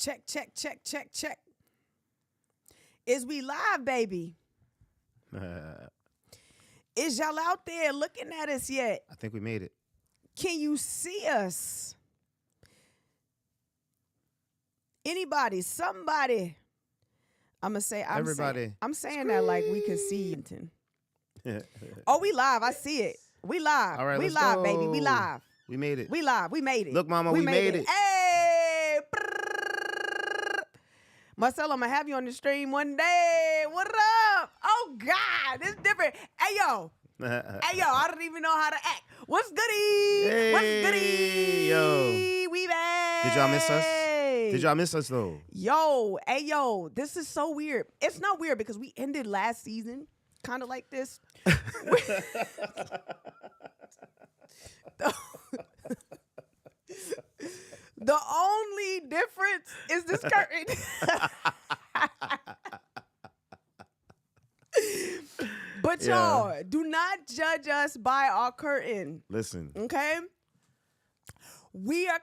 Check, check, check, check, check. Is we live, baby? Is y'all out there looking at us yet? I think we made it. Can you see us? Anybody, somebody. I'm saying that like we can see you. Oh, we live. I see it. We live. All right, we let's live, go. baby. We live. We made it. We live. We made it. Look, mama, we made it. Hey! Marcelo, I'm going to have you on the stream one day. What up? Oh, God. It's different. Hey, yo. Hey, yo. I don't even know how to act. What's goody? Hey, What's goody? yo. We back. Did y'all miss us? Did y'all miss us, though? Yo. Hey, yo. This is so weird. It's not weird because we ended last season kind of like this. The only difference is this curtain. But y'all, do not judge us by our curtain. Listen. Okay? We are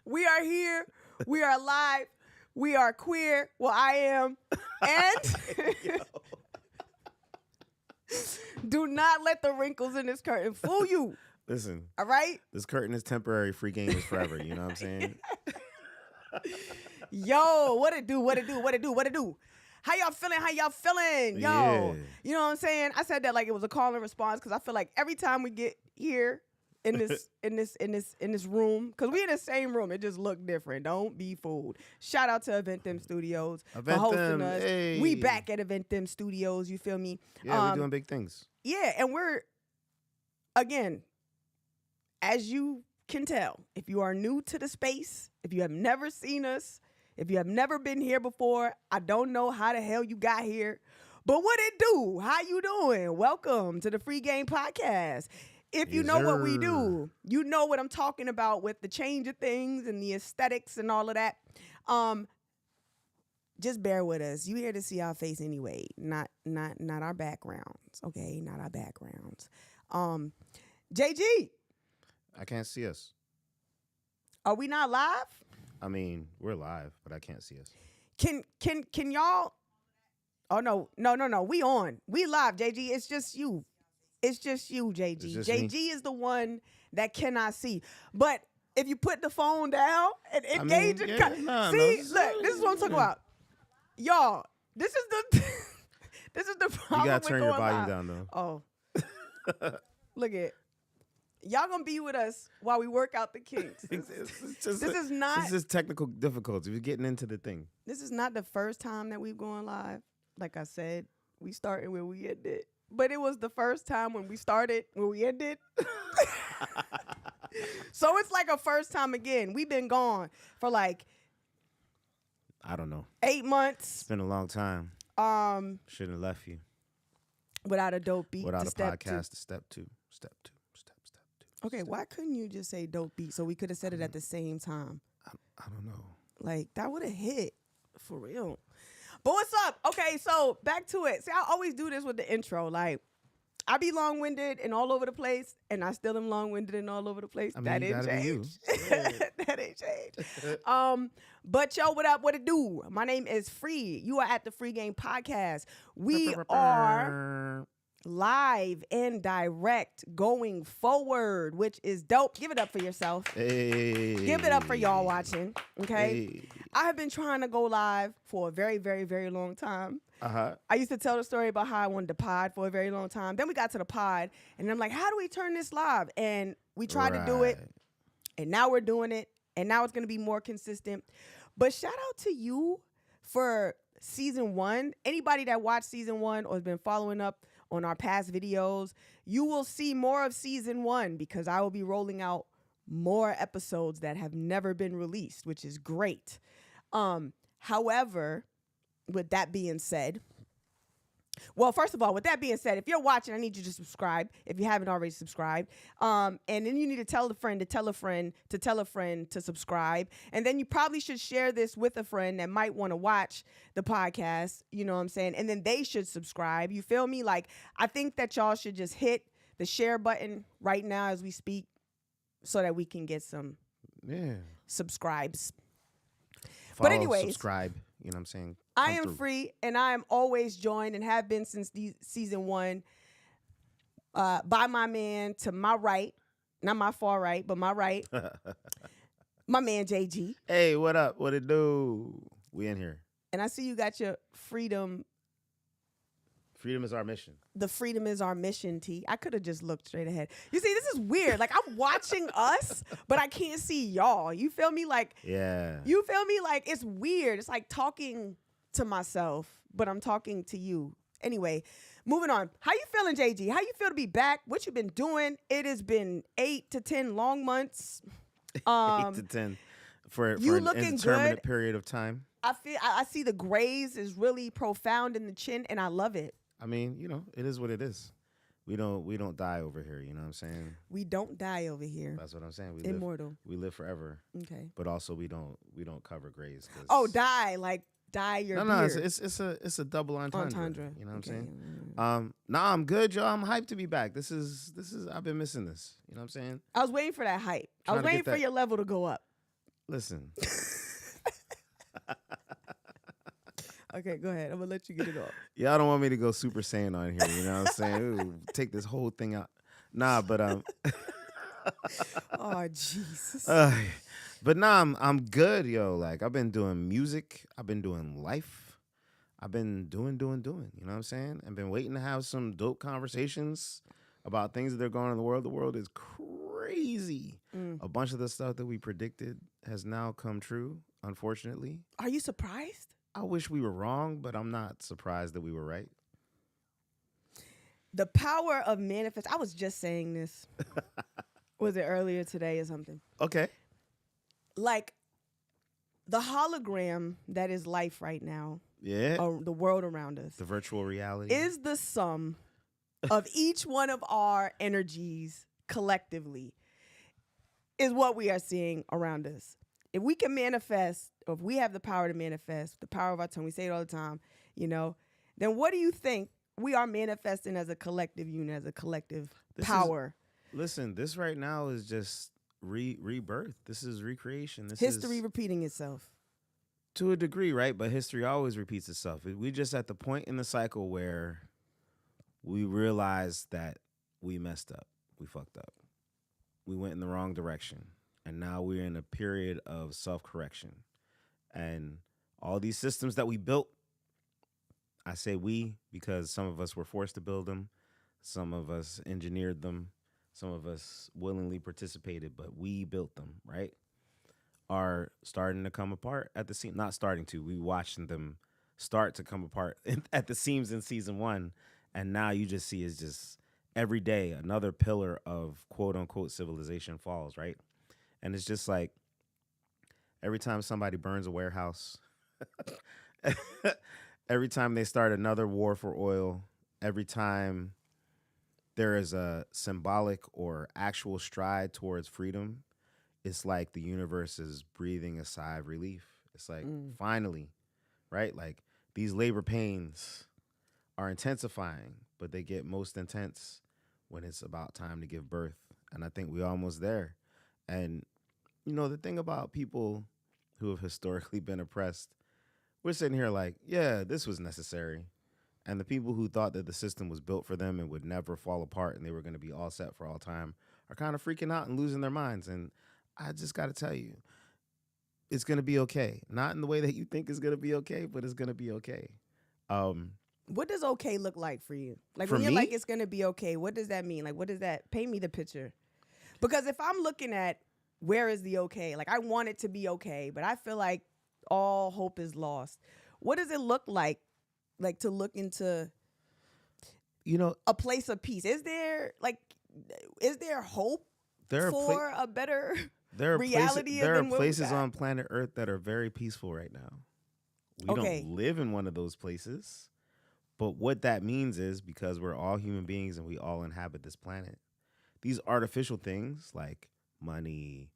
we are here. We are live. We are queer. Well, I am. And do not let the wrinkles in this curtain fool you. Listen. All right? This curtain is temporary. Free game is forever. You know what I'm saying? Yo, what it do? What it do? What it do? What it do? How y'all feeling? How y'all feeling? Yo, Yeah. You know what I'm saying? I said that like it was a call and response because I feel like every time we get here in this room, because we in the same room, it just look different. Don't be fooled. Shout out to Event Them Studios for hosting us. Hey. We back at Event Them Studios. You feel me? Yeah, we're doing big things. Yeah, and we're again, as you can tell, if you are new to the space, if you have never seen us, if you have never been here before, I don't know how the hell you got here, but what it do? How you doing? Welcome to the Free Game Podcast. If you know what we do, you know what I'm talking about with the change of things and the aesthetics and all of that. Just bear with us. You here to see our face anyway, not our backgrounds, okay? Not our backgrounds. JG. I can't see us. Are we not live? I mean, we're live, but I can't see us. Can y'all? Oh no. We on. We live, JG. It's just you. It's just you, JG. Just JG me? is the one that cannot see. But if you put the phone down and engage it, see, look, this is what I'm talking about. Y'all, this is the this is the problem. You gotta turn your going volume live. down, though. Oh, look at y'all gonna be with us while we work out the kinks. This is technical difficulty. We're getting into the thing. This is not the first time that we've gone live. Like I said, we started where we ended. But it was the first time when we started where we ended. So it's like a first time again. We've been gone for like, I don't know. 8 months. It's been a long time. Shouldn't have left you. Without a dope beat. Without to a step podcast two. to step two. Step two. Okay, why couldn't you just say dope beat so we could have said it at the same time? I don't know. Like, that would have hit for real. But what's up? Okay, so back to it. See, I always do this with the intro. Like, I be long-winded and all over the place, and I still am long-winded and all over the place. I mean, that you ain't gotta be changed. you. That ain't changed. But yo, what up? What it do? My name is Phree. You are at the Free Game Podcast. We are live and direct going forward, which is dope. Give it up for yourself. Hey. Give it up for y'all watching. Okay. Hey. I have been trying to go live for a very, very, very long time. Uh-huh. I used to tell the story about how I wanted to pod for a very long time. Then we got to the pod, and I'm like, how do we turn this live? And we tried to do it, and now we're doing it, and now it's going to be more consistent. But shout out to you for season 1. Anybody that watched season 1 or has been following up on our past videos, you will see more of season 1 because I will be rolling out more episodes that have never been released, which is great. However, with that being said, well, first of all, with that being said, if you're watching, I need you to subscribe if you haven't already subscribed. And then you need to tell a friend to tell a friend to tell a friend to subscribe. And then you probably should share this with a friend that might want to watch the podcast. You know what I'm saying? And then they should subscribe. You feel me? Like, I think that y'all should just hit the share button right now as we speak so that we can get some Yeah. subscribes. Follow, But anyways, subscribe. You know what I'm saying? I am Phree, and I am always joined and have been since season 1 by my man to my right, not my far right, but my right, my man JG. Hey, what up? What it do? We in here. And I see you got your freedom. Freedom is our mission. The freedom is our mission, T. I could have just looked straight ahead. You see, this is weird. Like, I'm watching us, but I can't see y'all. You feel me? Like, yeah. You feel me? Like, it's weird. It's like talking to myself, but I'm talking to you. Anyway, moving on. How you feeling, JG? How you feel to be back? What you been doing? It has been 8 to 10 long months. 8 to 10 for an indeterminate period of time. I see the grays is really profound in the chin, and I love it. I mean, you know, it is what it is. We don't die over here. You know what I'm saying? We don't die over here. That's what I'm saying. We Immortal. We live forever. Okay. But also we don't cover grays. Oh, die like dye your beard. It's a double entendre. You know what I'm saying? No, I'm good, y'all. I'm hyped to be back. This is I've been missing this. You know what I'm saying? I was waiting for that hype. I was waiting for your level to go up. Listen. Okay, go ahead. I'm gonna let you get it off. Y'all don't want me to go Super Saiyan on here, you know what I'm saying? Ooh, take this whole thing out. Nah, but Oh Jesus. But nah, I'm good, yo. Like I've been doing music, I've been doing life, I've been doing. You know what I'm saying? I've been waiting to have some dope conversations about things that are going on in the world. The world is crazy. A bunch of the stuff that we predicted has now come true, unfortunately. Are you surprised? I wish we were wrong, but I'm not surprised that we were right. The power of manifest. I was just saying this. Was it earlier today or something? Okay. Like the hologram that is life right now. Yeah. The world around us. The virtual reality. Is the sum of each one of our energies collectively is what we are seeing around us. If we can manifest, or if we have the power to manifest, the power of our tongue, we say it all the time, you know, then what do you think we are manifesting as a collective unit, as a collective power? Listen, this right now is just rebirth. This is recreation. This history repeating itself. To a degree, right? But history always repeats itself. We just at the point in the cycle where we realized that we messed up. We fucked up. We went in the wrong direction. And now we're in a period of self-correction. And all these systems that we built, I say we because some of us were forced to build them. Some of us engineered them. Some of us willingly participated, but we built them, right? Are starting to come apart at the seams. Not starting to. We watched them start to come apart at the seams in season 1. And now you just see it's just every day another pillar of quote-unquote civilization falls, right? And it's just like every time somebody burns a warehouse, every time they start another war for oil, every time there is a symbolic or actual stride towards freedom, it's like the universe is breathing a sigh of relief. It's like, finally, right? Like these labor pains are intensifying, but they get most intense when it's about time to give birth. And I think we're almost there. And you know, the thing about people who have historically been oppressed, we're sitting here like, yeah, this was necessary. And the people who thought that the system was built for them and would never fall apart and they were going to be all set for all time are kind of freaking out and losing their minds. And I just got to tell you, it's going to be okay. Not in the way that you think it's going to be okay, but it's going to be okay. What does okay look like for you? Like for when you're me? like, it's going to be okay, what does that mean? Like, what does that, paint me the picture. Because if I'm looking at where is the okay? Like, I want it to be okay, but I feel like all hope is lost. What does it look like to look into, you know, a place of peace? Is there hope for a better reality? There are places on planet Earth that are very peaceful right now. We don't live in one of those places, but what that means is because we're all human beings and we all inhabit this planet, these artificial things like money,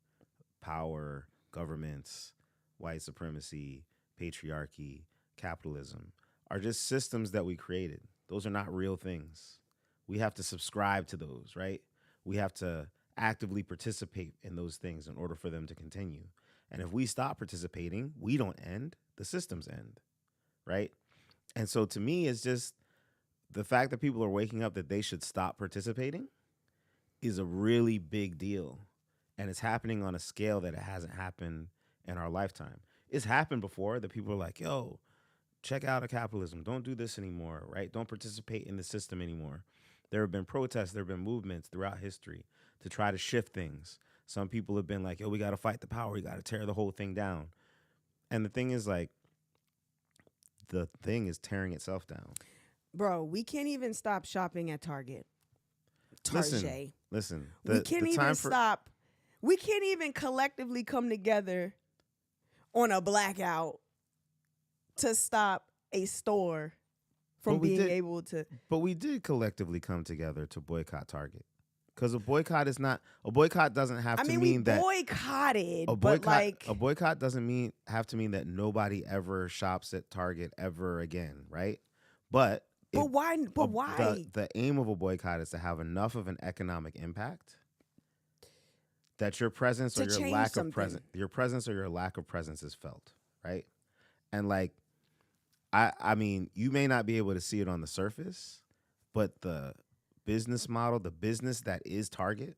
power, governments, white supremacy, patriarchy, capitalism are just systems that we created. Those are not real things. We have to subscribe to those, right? We have to actively participate in those things in order for them to continue. And if we stop participating, we don't end, the systems end, right? And so to me, it's just the fact that people are waking up that they should stop participating is a really big deal. And it's happening on a scale that it hasn't happened in our lifetime. It's happened before that people are like, yo, check out a capitalism. Don't do this anymore, right? Don't participate in the system anymore. There have been protests, there have been movements throughout history to try to shift things. Some people have been like, yo, we got to fight the power. We got to tear the whole thing down. And the thing is, like, the thing is tearing itself down. Bro, we can't even stop shopping at Target. Listen. We can't even stop. We can't even collectively come together on a blackout to stop a store from being able to. But we did collectively come together to boycott Target. Because a boycott doesn't have to mean that. We boycotted. A boycott doesn't have to mean that nobody ever shops at Target ever again, right? But why? The aim of a boycott is to have enough of an economic impact that your presence or your lack of presence is felt, right? And like, I mean, you may not be able to see it on the surface, but the business model, the business that is Target,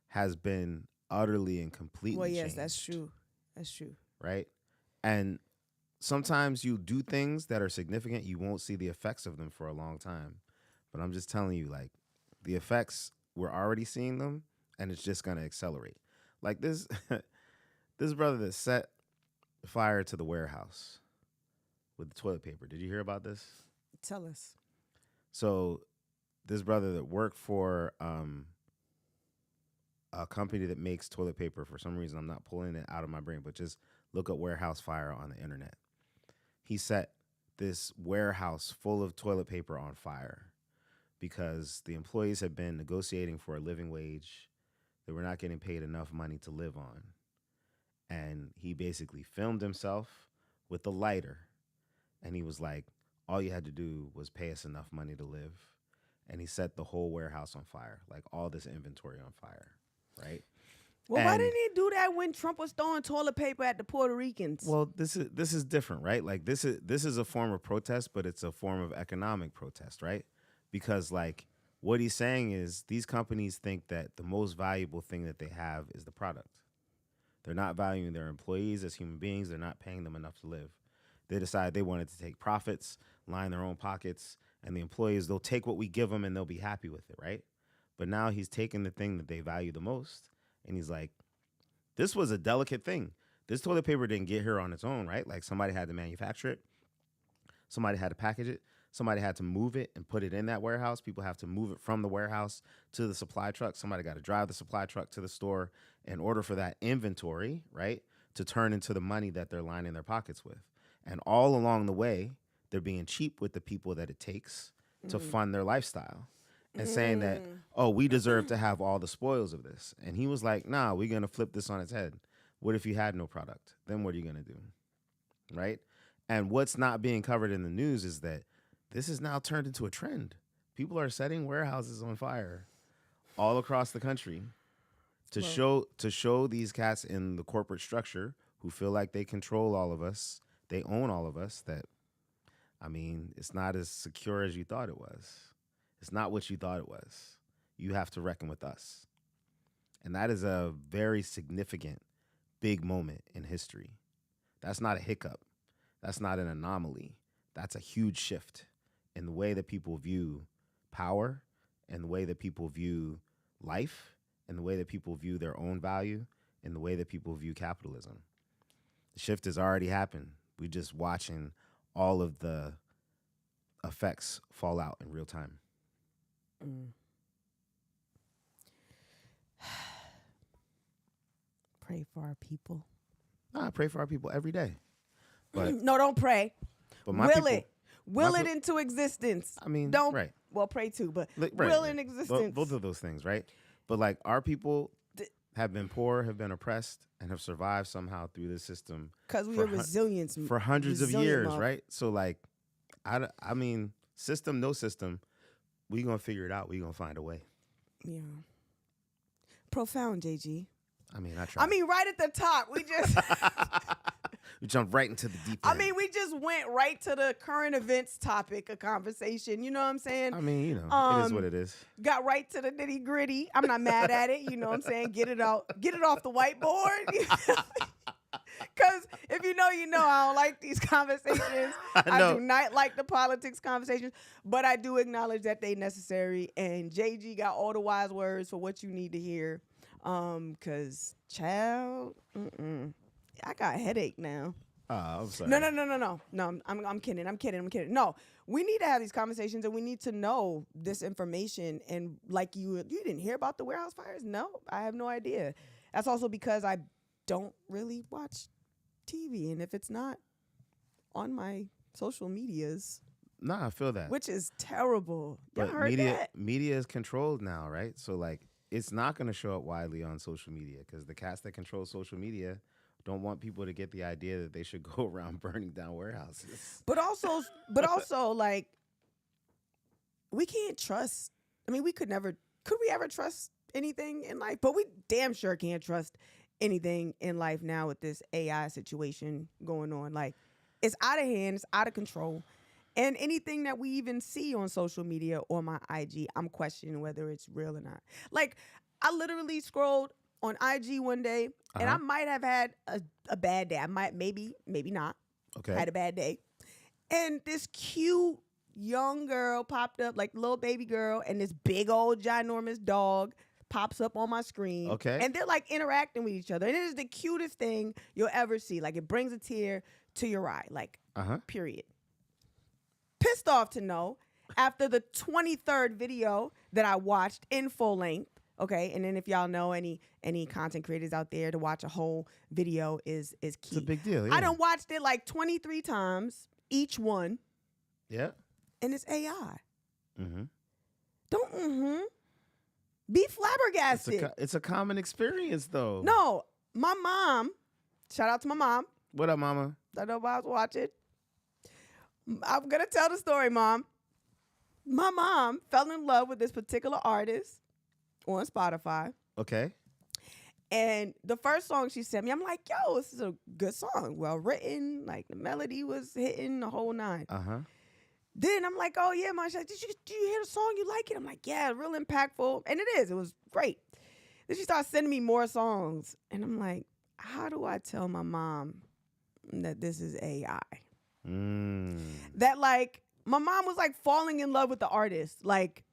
has been utterly and completely changed. That's true. That's true. Right? And sometimes you do things that are significant, you won't see the effects of them for a long time. But I'm just telling you, like, the effects, we're already seeing them, and it's just going to accelerate. Like this brother that set fire to the warehouse with the toilet paper. Did you hear about this? Tell us. So this brother that worked for a company that makes toilet paper, for some reason I'm not pulling it out of my brain, but just look up warehouse fire on the internet. He set this warehouse full of toilet paper on fire because the employees had been negotiating for a living wage. They were not getting paid enough money to live on. And he basically filmed himself with a lighter. And he was like, all you had to do was pay us enough money to live. And he set the whole warehouse on fire, like all this inventory on fire, right? Well, why didn't he do that when Trump was throwing toilet paper at the Puerto Ricans? Well, this is different, right? Like this is a form of protest, but it's a form of economic protest, right? Because like what he's saying is these companies think that the most valuable thing that they have is the product. They're not valuing their employees as human beings. They're not paying them enough to live. They decided they wanted to take profits, line their own pockets, and the employees, they'll take what we give them and they'll be happy with it, right? But now he's taking the thing that they value the most, and he's like, this was a delicate thing. This toilet paper didn't get here on its own, right? Like somebody had to manufacture it. Somebody had to package it. Somebody had to move it and put it in that warehouse. People have to move it from the warehouse to the supply truck. Somebody got to drive the supply truck to the store in order for that inventory, right, to turn into the money that they're lining their pockets with. And all along the way, they're being cheap with the people that it takes to fund their lifestyle and saying that, oh, we deserve to have all the spoils of this. And he was like, nah, we're going to flip this on its head. What if you had no product? Then what are you going to do? Right? And what's not being covered in the news is that this is now turned into a trend. People are setting warehouses on fire all across the country to show these cats in the corporate structure who feel like they control all of us, they own all of us, that, I mean, it's not as secure as you thought it was. It's not what you thought it was. You have to reckon with us. And that is a very significant, big moment in history. That's not a hiccup. That's not an anomaly. That's a huge shift in the way that people view power, and the way that people view life, and the way that people view their own value, and the way that people view capitalism. The shift has already happened. We're just watching all of the effects fall out in real time. Pray for our people. I pray for our people every day. But no, don't pray. But Will it into existence. I mean, don't. Right. Well, pray too, but right, will in existence. Both of those things, right? But like our people have been poor, have been oppressed, and have survived somehow through this system because we are resilient for hundreds of years, right? So like, I mean, system, no system, we gonna figure it out. We gonna find a way. Yeah. Profound, JG. I mean, I tried. I mean, right at the top, we just... We jumped right into the deep end. I mean, we just went right to the current events topic of conversation. You know what I'm saying? I mean, you know, it is what it is. Got right to the nitty gritty. I'm not mad at it. You know what I'm saying? Get it out. Get it off the whiteboard. Because if you know, I don't like these conversations. I do not like the politics conversations, but I do acknowledge that they necessary. And JG got all the wise words for what you need to hear. Because, child, I got a headache now. Oh, I'm sorry. No, I'm kidding. No, we need to have these conversations, and we need to know this information. And like you didn't hear about the warehouse fires? No, I have no idea. That's also because I don't really watch TV, and if it's not on my social medias, I feel that, which is terrible. Y'all but heard that? Media is controlled now, right? So like, it's not going to show up widely on social media because the cats that control social media don't want people to get the idea that they should go around burning down warehouses. But also, like, we can't trust. I mean, could we ever trust anything in life? But we damn sure can't trust anything in life now with this AI situation going on. Like, it's out of hand, it's out of control. And anything that we even see on social media or my IG, I'm questioning whether it's real or not. Like, I literally scrolled on IG one day, and I might have had a bad day. I might, maybe not. Okay. Had a bad day. And this cute young girl popped up, like little baby girl, and this big old ginormous dog pops up on my screen. Okay. And they're like interacting with each other. And it is the cutest thing you'll ever see. Like, it brings a tear to your eye. Like, period. Pissed off to know, after the 23rd video that I watched in full length, okay, and then if y'all know any content creators out there, to watch a whole video is key. It's a big deal. Yeah. I done watched it like 23 times, each one. Yeah. And it's AI. Mm-hmm. Don't be flabbergasted. It's a common experience, though. No, my mom, shout out to my mom. What up, mama? I know I was watching. I'm going to tell the story, Mom. My mom fell in love with this particular artist on Spotify. Okay. And the first song she sent me, I'm like, yo, this is a good song. Well written. Like, the melody was hitting the whole nine. Then I'm like, oh, yeah, Mom. She's like, do you hear the song? You like it? I'm like, yeah, real impactful. And it is. It was great. Then she starts sending me more songs. And I'm like, how do I tell my mom that this is AI? That, like, my mom was like falling in love with the artist. Like,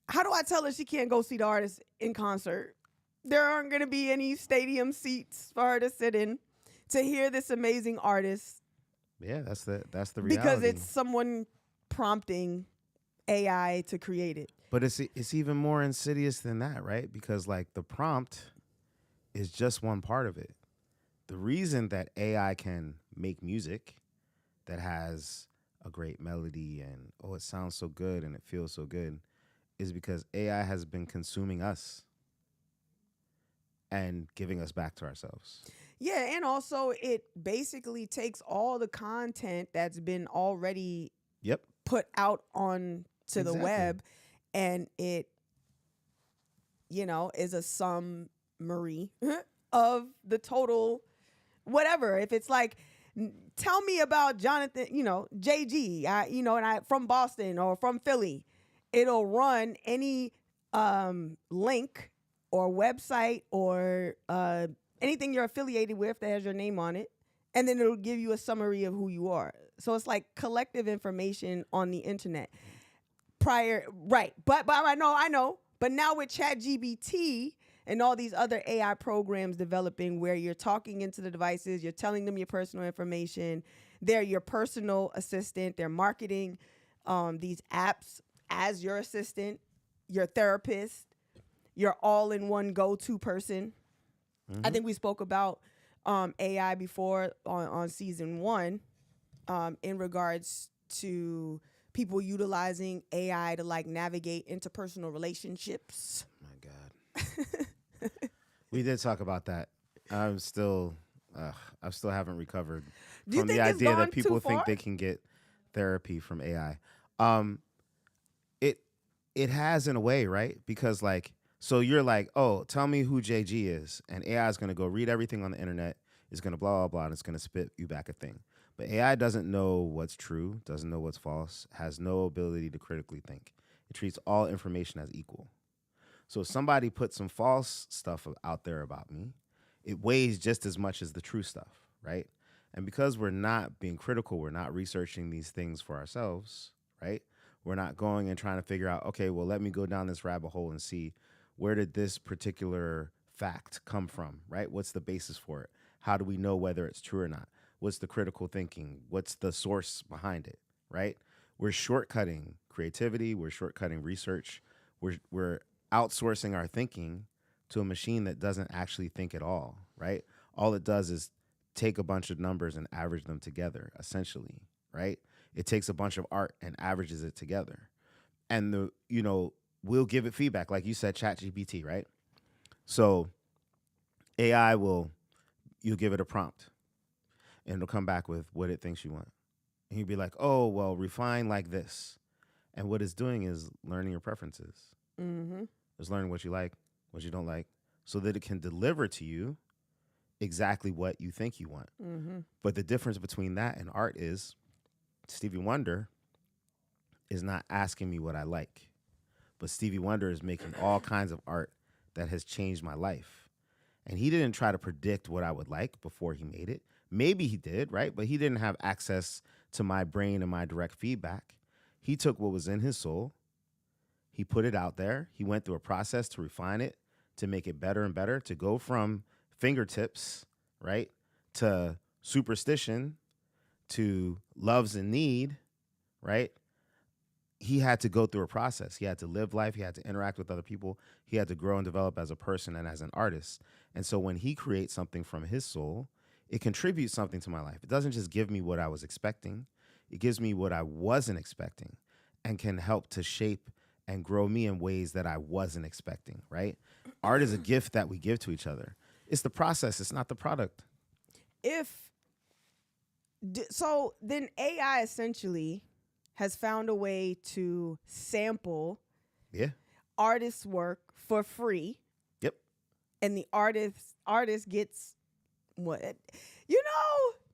how do I tell her she can't go see the artist in concert? There aren't going to be any stadium seats for her to sit in to hear this amazing artist. Yeah, that's the reality. Because it's someone prompting AI to create it. But it's even more insidious than that, right? Because like the prompt is just one part of it. The reason that AI can make music that has a great melody and, oh, it sounds so good and it feels so good is because AI has been consuming us and giving us back to ourselves. Yeah, and also it basically takes all the content that's been already put out on to the web, and it, is a summary of the total whatever. If it's like, tell me about Jonathan, JG, from Boston or from Philly, it'll run any link or website or anything you're affiliated with that has your name on it, and then it'll give you a summary of who you are. So it's like collective information on the internet. Right. But I know. But now with ChatGPT and all these other AI programs developing where you're talking into the devices, you're telling them your personal information, they're your personal assistant, they're marketing these apps as your assistant, your therapist, your all-in-one go-to person. I think we spoke about AI before on season 1 in regards to people utilizing AI to like navigate interpersonal relationships. Oh my God. We did talk about that. I still haven't recovered from the idea that people think they can get therapy from AI. It has in a way, right? Because like, So you're like, oh, tell me who JG is. And AI is going to go read everything on the internet. It's going to blah, blah, blah. And it's going to spit you back a thing. But AI doesn't know what's true, doesn't know what's false, has no ability to critically think. It treats all information as equal. So if somebody puts some false stuff out there about me, it weighs just as much as the true stuff, right? And because we're not being critical, we're not researching these things for ourselves, right? We're not going and trying to figure out, okay, well, let me go down this rabbit hole and see where did this particular fact come from, right? What's the basis for it? How do we know whether it's true or not? What's the critical thinking? What's the source behind it, right? We're shortcutting creativity. We're shortcutting research. We're outsourcing our thinking to a machine that doesn't actually think at all, right? All it does is take a bunch of numbers and average them together, essentially, right? It takes a bunch of art and averages it together. And we'll give it feedback, like you said, ChatGPT, right? So AI you'll give it a prompt and it'll come back with what it thinks you want. And you'll be like, oh, well, refine like this. And what it's doing is learning your preferences. Mm-hmm. It's learning what you like, what you don't like, so that it can deliver to you exactly what you think you want. Mm-hmm. But the difference between that and art is Stevie Wonder is not asking me what I like, but Stevie Wonder is making all kinds of art that has changed my life. And he didn't try to predict what I would like before he made it. Maybe he did, right? But he didn't have access to my brain and my direct feedback. He took what was in his soul. He put it out there. He went through a process to refine it, to make it better and better, to go from fingertips, right, to superstition, to loves and need, right? He had to go through a process. He had to live life. He had to interact with other people. He had to grow and develop as a person and as an artist. And so when he creates something from his soul, it contributes something to my life. It doesn't just give me what I was expecting. It gives me what I wasn't expecting and can help to shape and grow me in ways that I wasn't expecting, right? Art is a gift that we give to each other. It's the process. It's not the product. So then AI essentially has found a way to sample artists' work for free. Yep. And the artist gets what?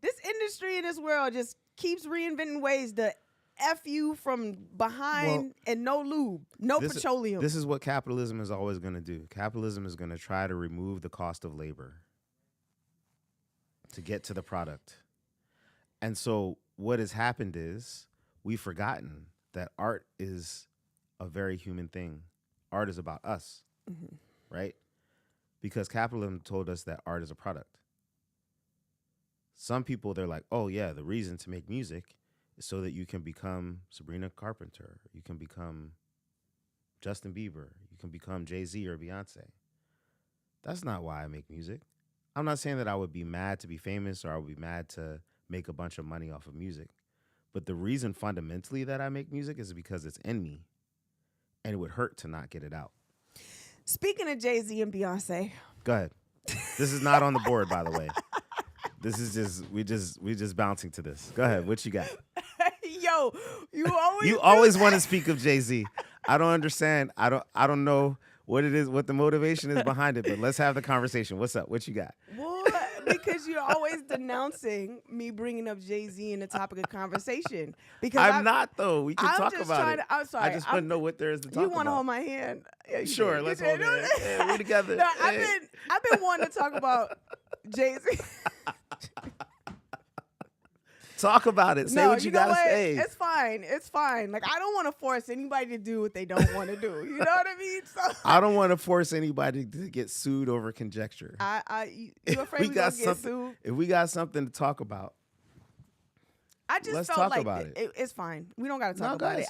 This industry in this world just keeps reinventing ways to F you from behind and no lube, no petroleum. This is what capitalism is always going to do. Capitalism is going to try to remove the cost of labor to get to the product. And so what has happened is we've forgotten that art is a very human thing. Art is about us, right? Because capitalism told us that art is a product. Some people, they're like, oh, yeah, the reason to make music is so that you can become Sabrina Carpenter. You can become Justin Bieber. You can become Jay-Z or Beyonce. That's not why I make music. I'm not saying that I would be mad to be famous or I would be mad to make a bunch of money off of music. But the reason fundamentally that I make music is because it's in me and it would hurt to not get it out. Speaking of Jay-Z and Beyonce. Go ahead. This is not on the board, by the way. This is we just bouncing to this. Go ahead. What you got? Yo, you always want to speak of Jay-Z. I don't understand. I don't know what it is, what the motivation is behind it, but let's have the conversation. What's up? What you got? Well, because you're always denouncing me bringing up Jay-Z in the topic of conversation. Because I'm not, though. We can talk about it. I'm sorry. I just want to know what there is to talk about. You want to hold my hand? Yeah, sure, let's hold it. Yeah, we're together. No, I've been wanting to talk about Jay-Z. Talk about it. Say what you gotta say. It's fine. It's fine. Like, I don't want to force anybody to do what they don't want to do. You know what I mean? So I don't want to force anybody to get sued over conjecture. You afraid we gonna get sued? If we got something to talk about, let's felt talk like about it. It's fine. We don't got to talk about it.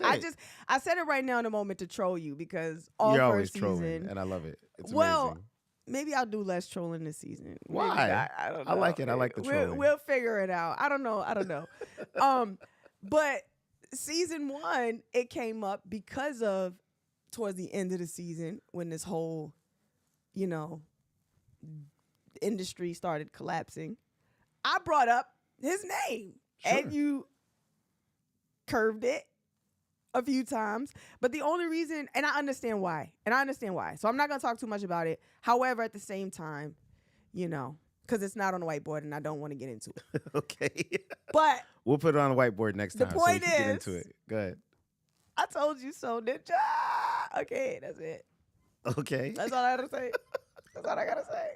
I said it right now in a moment to troll you because you're always first trolling, season, and I love it. It's well, amazing. Maybe I'll do less trolling this season. Why? I don't know. I like it. I like the trolling. We'll figure it out. I don't know. But season 1, it came up because of towards the end of the season when this whole, industry started collapsing. I brought up his name, Sure. and you curved it. a few times. But the only reason, and I understand why. So I'm not going to talk too much about it. However, at the same time, you know, because it's not on the whiteboard and I don't want to get into it. Okay. But we'll put it on the whiteboard next time the point so we can get into is, it. Go ahead. I told you so, Ninja. Okay, that's it. Okay. That's all I gotta say. That's all I gotta say.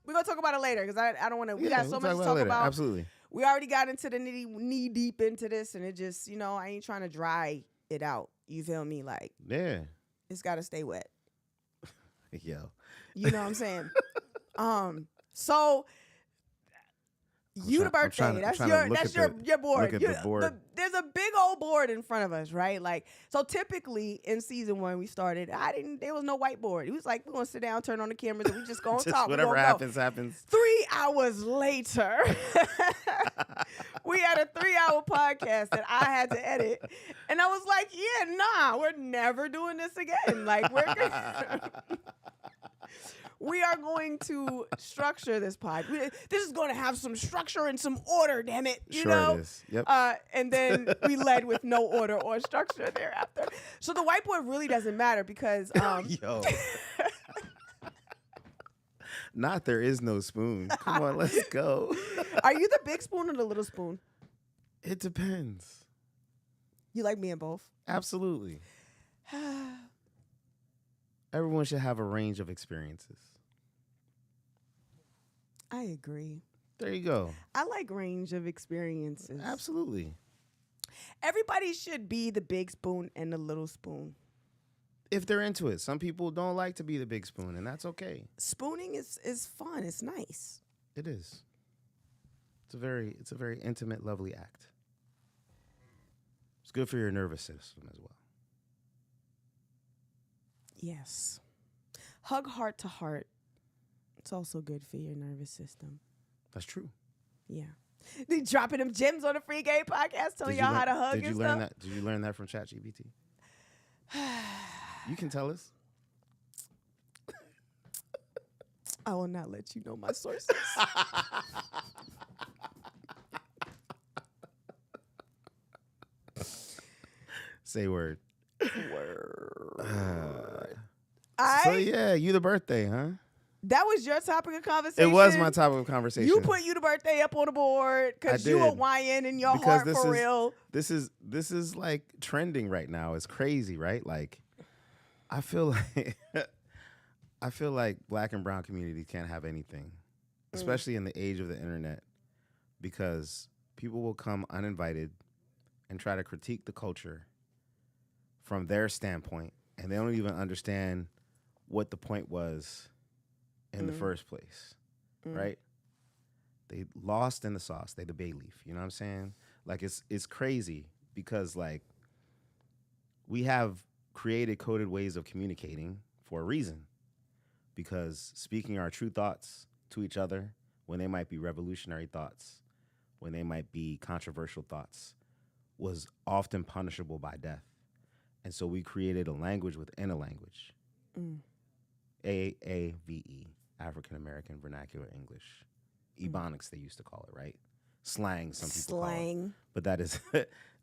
We're gonna talk about it later because I don't want to. We got so much to talk about. Absolutely. We already got into the knee deep into this, and it just, you know, I ain't trying to dry it out. You feel me? Like, yeah, it's got to stay wet. Yo, you know what I'm saying? So. The birthday. That's your board. Look at the board. There's a big old board in front of us, right? Like, so typically in season 1 we started. There was no whiteboard. It was like, we're gonna sit down, turn on the cameras, and we just gonna talk. Whatever happens, happens. 3 hours later, we had a 3-hour podcast that I had to edit, and I was like, yeah, nah, we're never doing this again. Like, we are going to structure this pod. This is going to have some structure and some order, damn it. You know? It is. Yep. And then we led with no order or structure thereafter. So the whiteboard really doesn't matter because... Yo. Not there is no spoon. Come on, let's go. Are you the big spoon or the little spoon? It depends. You like me in both? Absolutely. Everyone should have a range of experiences. I agree. There you go. I like range of experiences. Absolutely. Everybody should be the big spoon and the little spoon. If they're into it. Some people don't like to be the big spoon, and that's okay. Spooning is fun. It's nice. It is. It's a very intimate, lovely act. It's good for your nervous system as well. Yes. Hug heart to heart. It's also good for your nervous system. That's true. Yeah. They dropping them gems on the Free Game podcast telling y'all how to hug and stuff. Did you learn that from ChatGPT? You can tell us. I will not let you know my sources. Say word. Word. So yeah, you the birthday, huh? That was your topic of conversation? It was my topic of conversation. You put you the birthday up on the board because you a YN in your heart for real. This is like trending right now. It's crazy, right? Like, I feel like Black and brown communities can't have anything, especially in the age of the internet, because people will come uninvited and try to critique the culture from their standpoint, and they don't even understand what the point was in the first place, right? They lost in the sauce. They the bay leaf. You know what I'm saying? Like, it's crazy because, like, we have created coded ways of communicating for a reason, because speaking our true thoughts to each other when they might be revolutionary thoughts, when they might be controversial thoughts, was often punishable by death. And so we created a language within a language. AAVE, African American Vernacular English. Ebonics, they used to call it, right? Slang, some people call it. But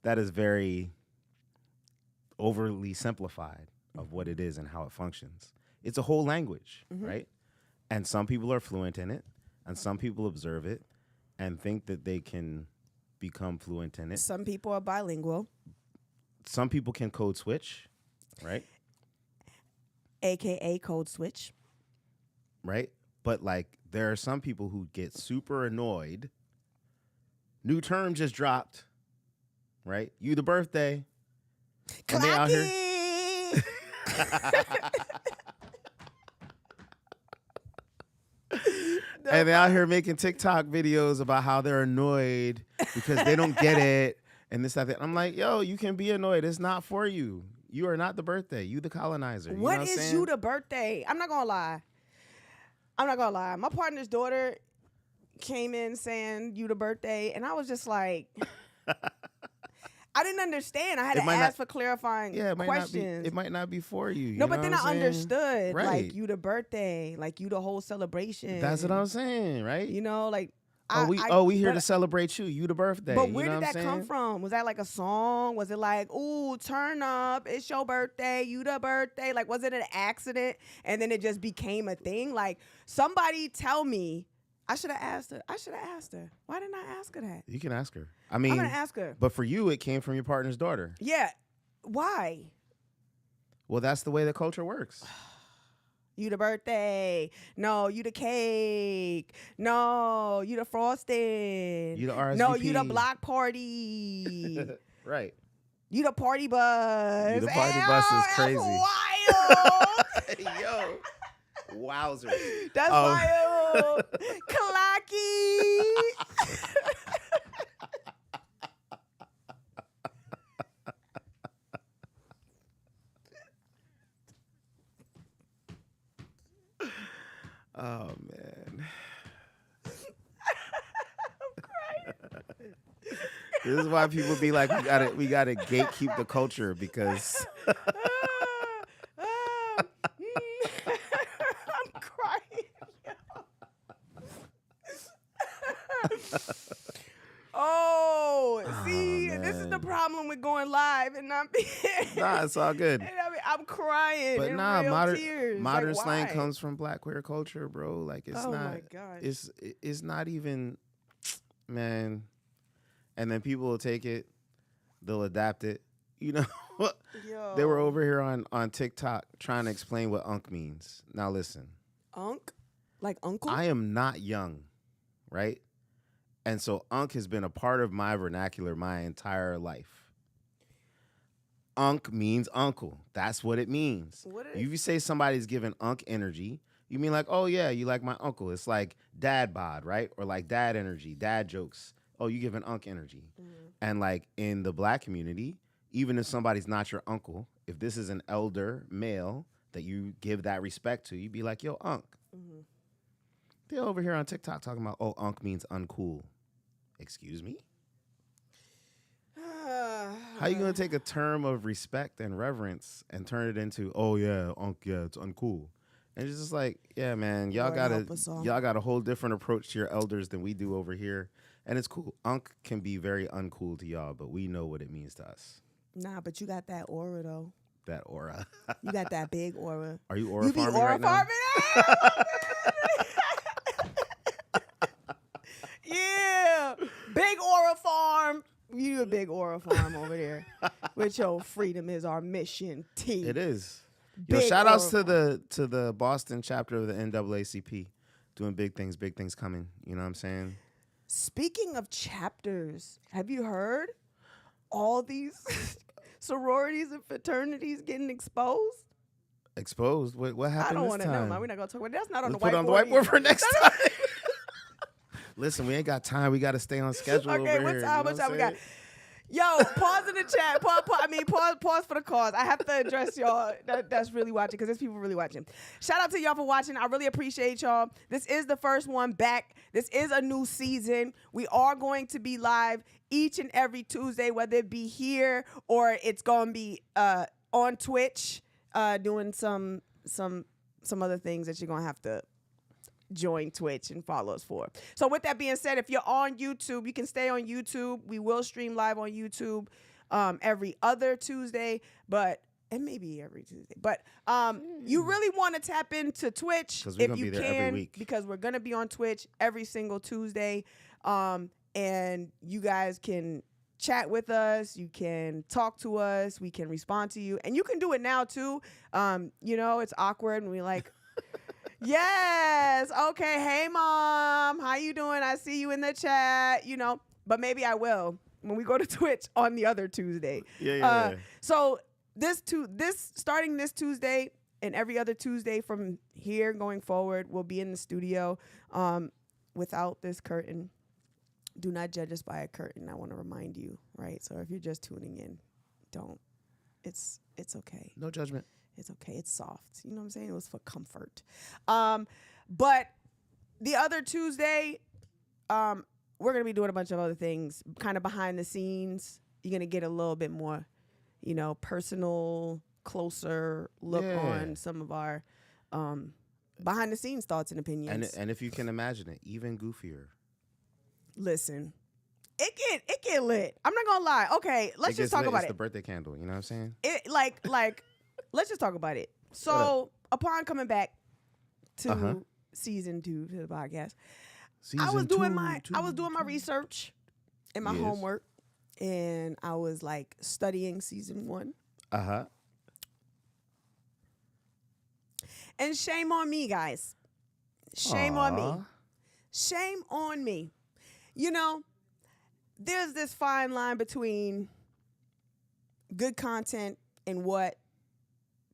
that is very overly simplified of what it is and how it functions. It's a whole language, right? And some people are fluent in it, and some people observe it and think that they can become fluent in it. Some people are bilingual. Some people can code switch, right? AKA code switch. Right? But, like, there are some people who get super annoyed. New term just dropped, right? You the birthday. And they out here. And they out here making TikTok videos about how they're annoyed because they don't get it and this, that. I'm like, yo, you can be annoyed. It's not for you. You are not the birthday. You the colonizer. You know what is you the birthday? I'm not gonna lie. My partner's daughter came in saying you the birthday, and I was just like, I didn't understand. I had to ask for clarifying questions. It might not be for you. No, but then I understood, right. Like, you the birthday, like, you the whole celebration. That's what I'm saying, right? You know, like, we here to celebrate you. You the birthday. But where you know did what that I'm come saying? from? Was that like a song? Was it like, ooh, turn up, it's your birthday, you the birthday? Like, was it an accident and then it just became a thing? Like, somebody tell me. I should have asked her. Why didn't I ask her that? You can ask her. I I'm mean, gonna ask her. But for you, it came from your partner's daughter. Yeah. Why? Well, that's the way the culture works. You the birthday. No, you the cake. No, you the frosting. You the RSVP. No, you the block party. Right. You the party bus. You the party bus is crazy. That's wild. Yo. Wowzers. That's wild. Clacky. Oh man. I'm crying. This is why people be like, we gotta gatekeep the culture because I'm crying. See, this is the problem with going live and not being. Nah, it's all good. And I'm crying. But in nah, real tears. modern Like, slang why? comes from Black queer culture, bro. Like it's Oh not. my gosh. It's not even, man. And then people will take it, they'll adapt it. You know, Yo. they were over here on TikTok trying to explain what "unk" means. Now listen, Unk, like uncle. I am not young, right? And so "unk" has been a part of my vernacular my entire life. "Unk" means uncle. That's what it means. What is- If you say somebody's giving "unk" energy, you mean like, oh yeah, you like my uncle. It's like dad bod, right? Or like dad energy, dad jokes. Oh, you give an "unk" energy. Mm-hmm. And like in the Black community, even if somebody's not your uncle, if this is an elder male that you give that respect to, you'd be like, yo, "unk." Mm-hmm. They're over here on TikTok talking about, oh, "unk" means uncool. Excuse me? How you gonna take a term of respect and reverence and turn it into, oh yeah, "unk," yeah, it's uncool? And it's just like, yeah, man, Lord help us all. y'all got a whole different approach to your elders than we do over here. And it's cool. "Unk" can be very uncool to y'all, but we know what it means to us. Nah, but you got that aura though. That aura. You got that big aura. Are you aura You be farming aura right now? farming? Yeah, big aura farm. You a big aura farm over there with your freedom is our mission team. It is. Yo, Big shout outs aura to the Boston chapter of the NAACP, doing big things coming. You know what I'm saying? Speaking of chapters, have you heard all these sororities and fraternities getting exposed? Exposed. What happened? I don't want to know. We're not gonna talk about it. That's not on Let's the whiteboard. put it on the whiteboard for next time. Listen, we ain't got time. We got to stay on schedule. Okay, over what here, time? you know What time we I'm got? Yo, pause in the chat. Pause for the cause. I have to address y'all that's really watching because there's people really watching. Shout out to y'all for watching. I really appreciate y'all. This is the first one back. This is a new season. We are going to be live each and every Tuesday, whether it be here or it's going to be on Twitch, doing some other things that you're going to have to join Twitch and follow us for. So with that being said, if you're on YouTube, you can stay on YouTube. We will stream live on YouTube every other Tuesday, but it may be every Tuesday. But you really want to tap into Twitch if you can, because we're gonna be on Twitch every single Tuesday, and you guys can chat with us. You can talk to us. We can respond to you, and you can do it now too. You know, it's awkward and we like. Yes. Okay. Hey, Mom. How you doing? I see you in the chat. You know, but maybe I will when we go to Twitch on the other Tuesday. Yeah. So starting this Tuesday and every other Tuesday from here going forward, we'll be in the studio without this curtain. Do not judge us by a curtain. I want to remind you, right? So if you're just tuning in, don't. It's okay. No judgment. It's okay. It's soft. You know what I'm saying? It was for comfort. But the other Tuesday, we're going to be doing a bunch of other things, kind of behind the scenes. You're going to get a little bit more, you know, personal, closer look on some of our behind the scenes thoughts and opinions. And if you can imagine it, even goofier. Listen, it get lit. I'm not gonna lie. Okay, let's just talk about it's it. the birthday candle. You know what I'm saying? It like let's just talk about it. So upon coming back to season 2 to the podcast, I was doing my research and my homework, and I was like studying season 1. And shame on me, guys. Shame on me. Shame on me. You know, there's this fine line between good content and what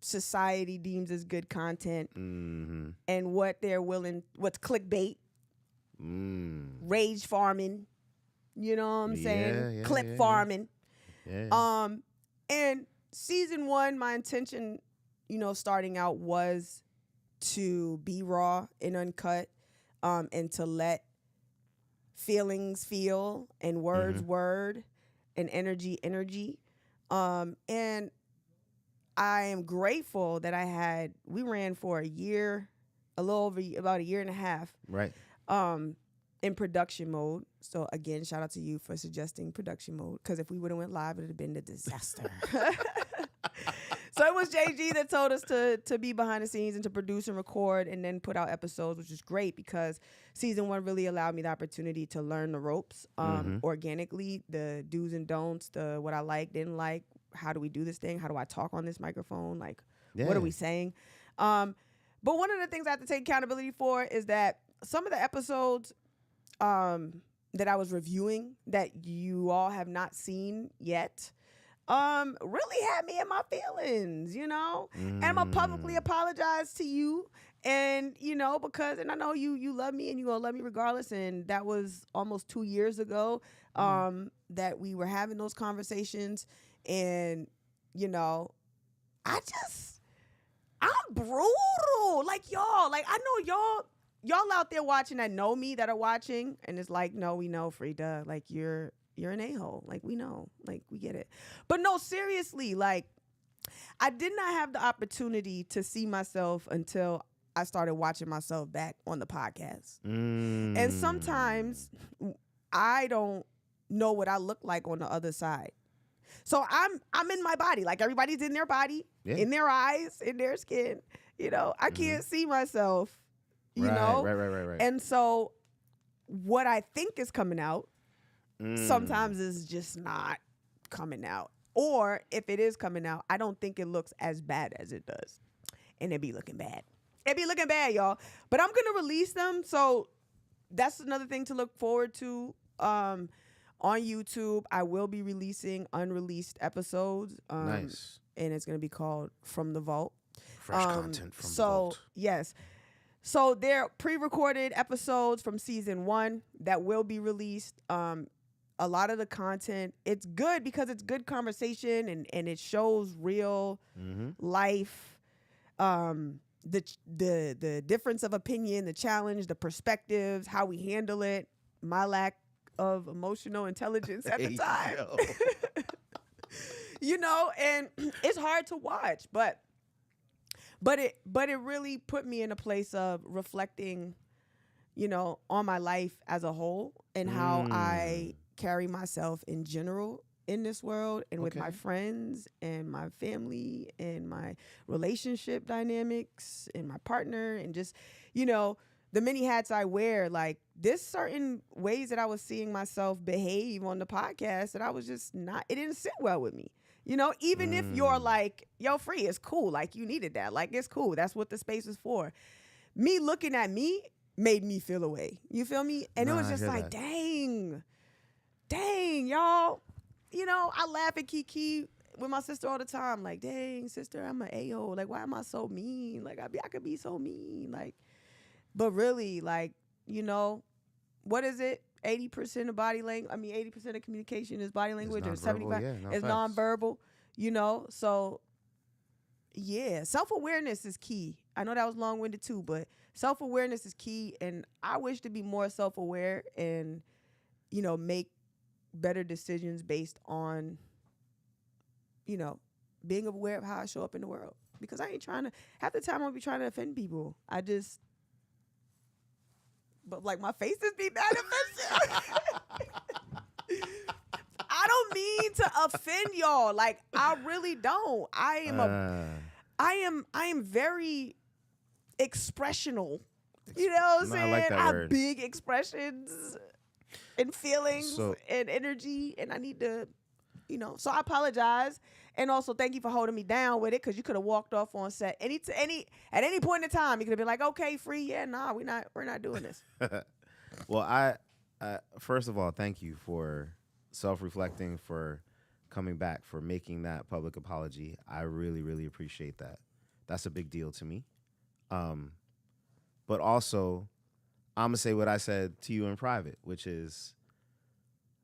society deems as good content, and what they're willing, what's clickbait, rage farming, you know what I'm saying? Clip farming. Yeah. And season 1, my intention, you know, starting out was to be raw and uncut, and to let feelings feel and words word and energy. And I am grateful that we ran for a year, about a year and a half. Right. In production mode. So again, shout out to you for suggesting production mode, because if we would have went live, it would have been a disaster. So it was JG that told us to be behind the scenes and to produce and record and then put out episodes, which is great because season 1 really allowed me the opportunity to learn the ropes organically, the do's and don'ts, the what I like, didn't like, how do we do this thing, how do I talk on this microphone, like what are we saying? But one of the things I have to take accountability for is that some of the episodes that I was reviewing that you all have not seen yet really had me in my feelings, you know? And I'm gonna publicly apologize to you, and you know, and I know you love me and you gonna love me regardless, and that was almost 2 years ago that we were having those conversations, and you know, I'm brutal, like y'all, like I know y'all out there watching that know me, that are watching, and it's like, no, we know, Phree, duh, like you're an a-hole, like we know, like we get it. But no, seriously, like I did not have the opportunity to see myself until I started watching myself back on the podcast. And sometimes I don't know what I look like on the other side. So I'm in my body, like everybody's in their body, in their eyes, in their skin, you know. I can't see myself, you know. Right. And so what I think is coming out sometimes is just not coming out. Or if it is coming out, I don't think it looks as bad as it does. And it be looking bad. It be looking bad, y'all. But I'm going to release them. So that's another thing to look forward to. On YouTube, I will be releasing unreleased episodes. Nice. And it's going to be called From the Vault. Fresh content from the vault. Yes. So they're pre-recorded episodes from season 1 that will be released. A lot of the content, it's good because it's good conversation and it shows real life, the difference of opinion, the challenge, the perspectives, how we handle it, my lack of emotional intelligence at the time. You know, and it's hard to watch, but it really put me in a place of reflecting, you know, on my life as a whole and how I carry myself in general in this world and with my friends and my family and my relationship dynamics and my partner and just, you know, the many hats I wear. Like there's certain ways that I was seeing myself behave on the podcast that I was just not, it didn't sit well with me. You know, even if you're like, yo, Phree, it's cool. Like you needed that. Like it's cool. That's what the space is for. Me looking at me made me feel away. You feel me? And it was just like, dang, y'all. You know, I laugh at Kiki with my sister all the time. Like, dang, sister, I'm an a-hole. Like, why am I so mean? Like, I could be so mean. Like, but really, like, you know, what is it? 80% of body language. I mean, 80% of communication is body language, or 75 is nonverbal. You know, so yeah, self-awareness is key. I know that was long-winded too, but self-awareness is key, and I wish to be more self-aware and, you know, make better decisions based on, you know, being aware of how I show up in the world. Because I ain't trying to, half the time I'll be trying to offend people. But like my faces be bad offensive. offend y'all. Like, I really don't. I am very expressional. You know what I'm saying? I like that I have word. big expressions and feelings and energy, and I need to, so I apologize. And also thank you for holding me down with it, because you could have walked off on set at any point in time. You could have been like, okay, Phree, yeah, nah, we're not doing this. Well, I first of all, thank you for self-reflecting, for coming back, for making that public apology. I really, really appreciate that. That's a big deal to me. But also, I'm going to say what I said to you in private, which is,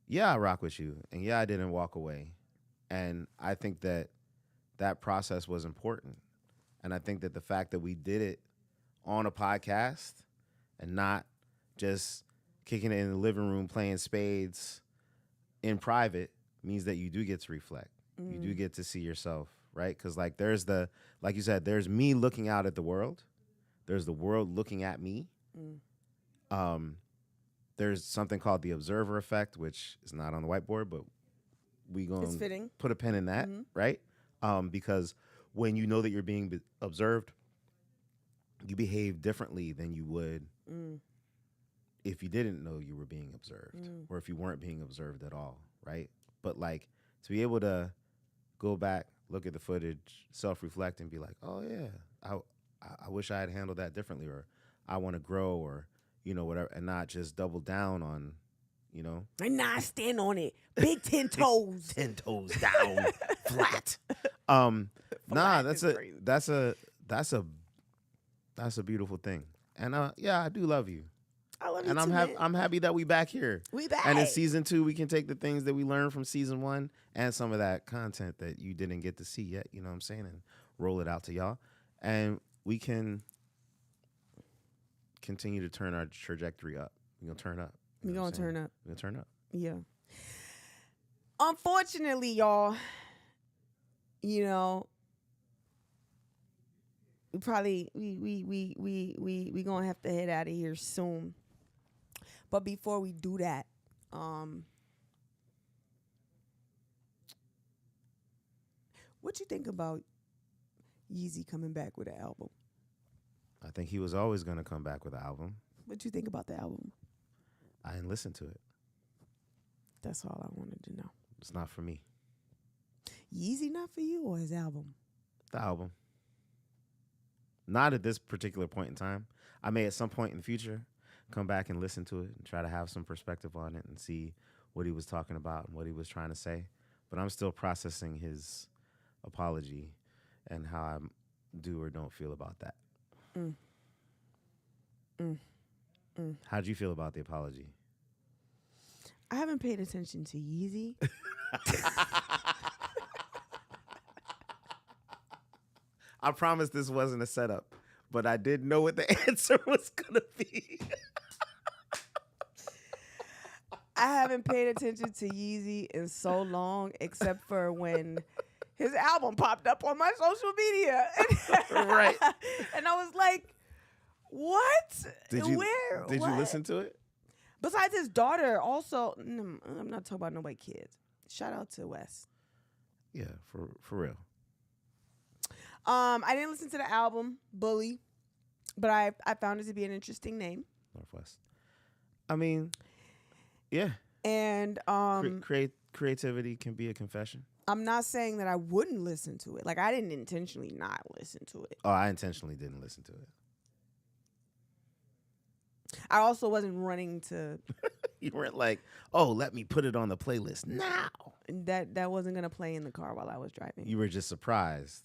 yeah, I rock with you. And yeah, I didn't walk away. And I think that process was important. And I think that the fact that we did it on a podcast and not just kicking it in the living room, playing spades in private, means that you do get to reflect. You do get to see yourself, right? Because like like you said, there's me looking out at the world. There's the world looking at me. There's something called the observer effect, which is not on the whiteboard, but we going to put a pin in that, right? Because when you know that you're being observed, you behave differently than you would if you didn't know you were being observed, or if you weren't being observed at all, right? But like, to be able to go back, look at the footage, self-reflect, and be like, oh yeah, I wish I had handled that differently, or I want to grow, or whatever, and not just double down on, And not stand on it. Big 10 toes. 10 toes down, flat. Nah, that's a beautiful thing. And yeah, I do love you. I love you and too, I'm happy that we back here. We back. And in season 2, we can take the things that we learned from season 1 and some of that content that you didn't get to see yet, you know what I'm saying, and roll it out to y'all. And we can continue to turn our trajectory up. We're going to turn up. We're going to turn up. We're going to turn up. Yeah. Unfortunately, y'all, we probably we gonna have to head out of here soon. But before we do that, what you think about Yeezy coming back with an album? I think he was always going to come back with an album. What you think about the album? I didn't listen to it. That's all I wanted to know. It's not for me. Yeezy not for you, or his album? The album. Not at this particular point in time. I may at some point in the future come back and listen to it and try to have some perspective on it and see what he was talking about and what he was trying to say. But I'm still processing his apology and how I do or don't feel about that. How'd you feel about the apology? I haven't paid attention to Yeezy. I promise this wasn't a setup, but I did know what the answer was going to be. I haven't paid attention to Yeezy in so long, except for when his album popped up on my social media. Right. And I was like, what? Did you listen to it? Besides his daughter, also, I'm not talking about nobody kids. Shout out to Wes. Yeah, for real. I didn't listen to the album, Bully, but I found it to be an interesting name. Northwest. I mean, yeah. And creativity can be a confession. I'm not saying that I wouldn't listen to it. Like, I didn't intentionally not listen to it. Oh, I intentionally didn't listen to it. I also wasn't running to... You weren't like, oh, let me put it on the playlist now. That wasn't going to play in the car while I was driving. You were just surprised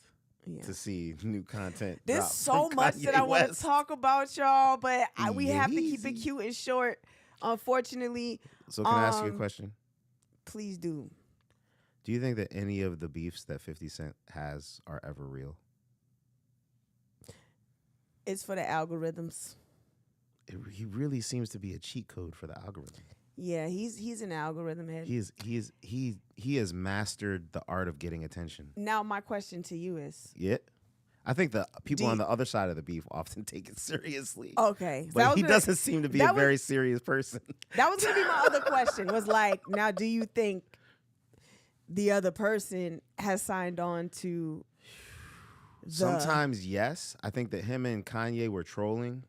to see new content. There's so much that I want to talk about, y'all, but we have to keep it cute and short, unfortunately. So can I ask you a question? Please do. Do you think that any of the beefs that 50 Cent has are ever real? It's for the algorithms. He really seems to be a cheat code for the algorithm. Yeah, he's an algorithm head. He has mastered the art of getting attention. Now my question to you is, I think the people on the other side of the beef often take it seriously. Okay. So but he doesn't seem to be a very serious person. That was going to be my other question, was like, now do you think the other person has signed on to Sometimes, yes. I think that him and Kanye were trolling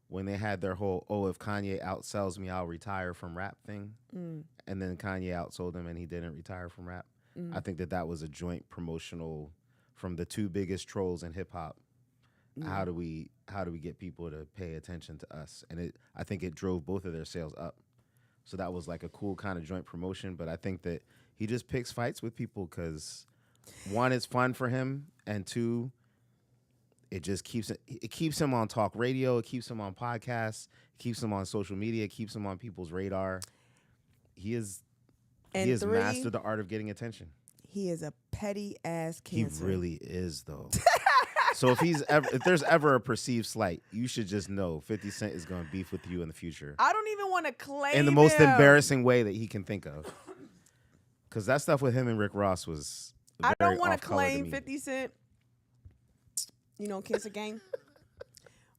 when they had their whole, if Kanye outsells me, I'll retire from rap thing. And then Kanye outsold him and he didn't retire from rap. I think that was a joint promotional from the two biggest trolls in hip hop. How do we get people to pay attention to us? And I think it drove both of their sales up. So that was like a cool kind of joint promotion. But I think that he just picks fights with people because one, it's fun for him, and two, it just keeps him on talk radio, it keeps him on podcasts, it keeps him on social media, it keeps him on people's radar. He has mastered the art of getting attention. He is a petty ass cancer. He really is, though. So if there's ever a perceived slight, you should just know 50 Cent is going to beef with you in the future. I don't even want to claim in the most him. Embarrassing way that he can think of. Because that stuff with him and Rick Ross was very I don't want to off-color claim me. 50 Cent, cancer gang.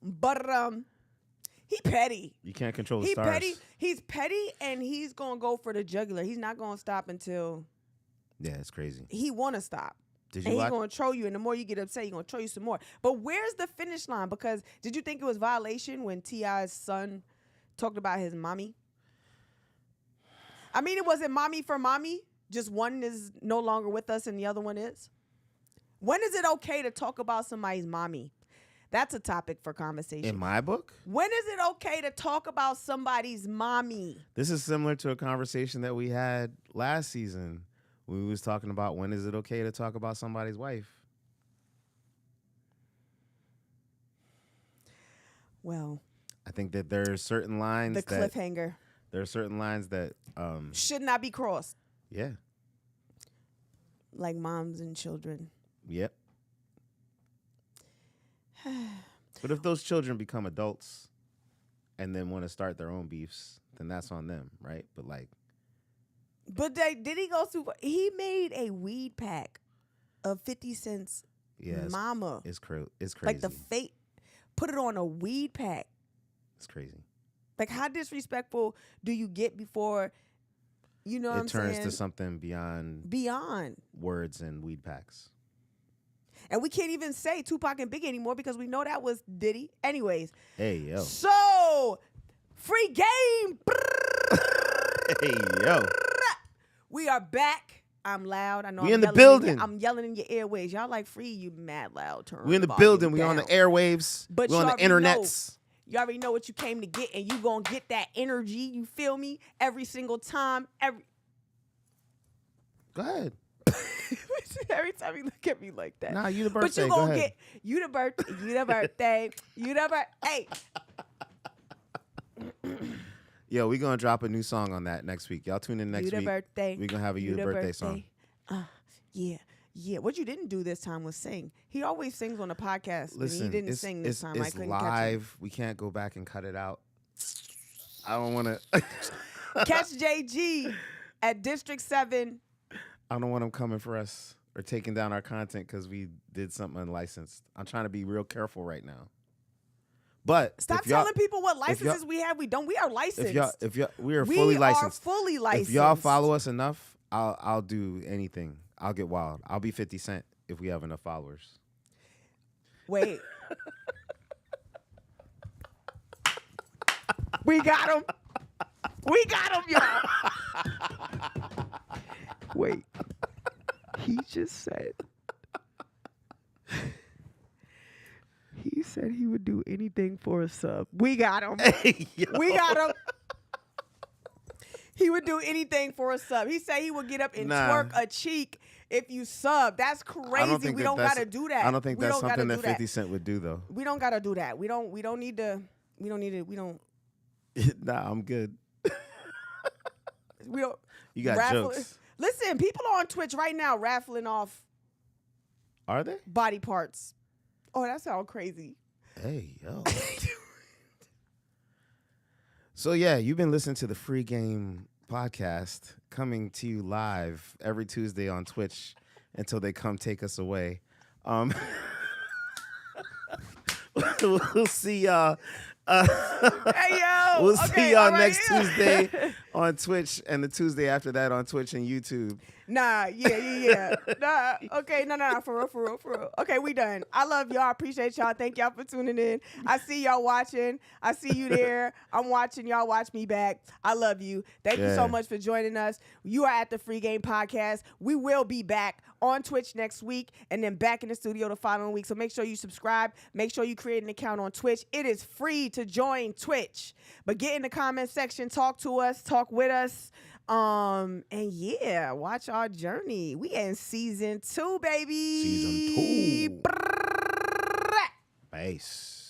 But he petty. You can't control the stars. He's petty, and he's going to go for the jugular. He's not going to stop until... Yeah, it's crazy. He want to stop. Did and you he's watch? going to troll you, and the more you get upset, he's going to troll you some more. But where's the finish line? Because did you think it was violation when T.I.'s son talked about his mommy? I mean, it wasn't mommy for mommy. Just one is no longer with us and the other one is. When is it okay to talk about somebody's mommy? That's a topic for conversation. In my book? When is it okay to talk about somebody's mommy? This is similar to a conversation that we had last season. We was talking about when is it okay to talk about somebody's wife? Well, I think that there are certain lines the cliffhanger. There are certain lines that should not be crossed. Yeah. Like moms and children. Yep. But if those children become adults and then want to start their own beefs, then that's on them, right? But did he go super? He made a weed pack of 50 Cent's mama. It's crazy. Like the fate, put it on a weed pack. It's crazy. Like, how disrespectful do you get before, what I'm saying? It turns to something beyond words and weed packs. And we can't even say Tupac and Biggie anymore because we know that was Diddy. Anyways. Hey, yo. So, free game. Hey, yo. We are back. I'm loud. I know We I'm in the yelling building. I'm yelling in your airways. Y'all like Free, you mad loud. We in the building. We on the airwaves. But we on the internets. You already know what you came to get, and you gonna get that energy. You feel me? Every single time. Go ahead. Every time you look at me like that. Nah, you the birthday. But you Go gonna ahead. get you the birthday. Hey. Yo, we gonna drop a new song on that next week. Y'all tune in next week. Birthday. We gonna have a you the birthday song. Yeah. What you didn't do this time was sing. He always sings on the podcast. Listen, and he didn't sing this time. I It's couldn't live. catch We can't go back and cut it out. I don't want to. Catch JG at District 7. I don't want them coming for us or taking down our content because we did something unlicensed. I'm trying to be real careful right now. But stop telling people what licenses we have. We don't. We are licensed. We are fully licensed. We are fully licensed. If y'all follow us enough, I'll do anything. I'll get wild. I'll be 50 Cent if we have enough followers. Wait. We got him. We got him, y'all. Wait. He just said. He said he would do anything for a sub. We got him. Hey, we got him. He would do anything for a sub. He said he would get up and twerk a cheek if you sub. That's crazy. We don't gotta do that. I don't think that's something that 50 Cent would do though. We don't gotta do that. We don't need to. Nah, I'm good. We don't. You got jokes. Listen, people are on Twitch right now raffling off. Are they? Body parts. Oh, that sounds crazy. Hey, yo. So, yeah, you've been listening to the Free Game podcast coming to you live every Tuesday on Twitch until they come take us away. We'll see y'all. Hey, yo. We'll see y'all next Tuesday. on Twitch, and the Tuesday after that on Twitch and YouTube. Nah, yeah. Nah, okay, no, for real. Okay, we done. I love y'all. Appreciate y'all. Thank y'all for tuning in. I see y'all watching. I see you there. I'm watching. Y'all watch me back. I love you. Thank you so much for joining us. You are at the Free Game Podcast. We will be back on Twitch next week and then back in the studio the following week. So make sure you subscribe. Make sure you create an account on Twitch. It is free to join Twitch. But get in the comment section. Talk to us. Talk with us. And yeah, watch our journey. We in season 2, baby. Season 2. Base.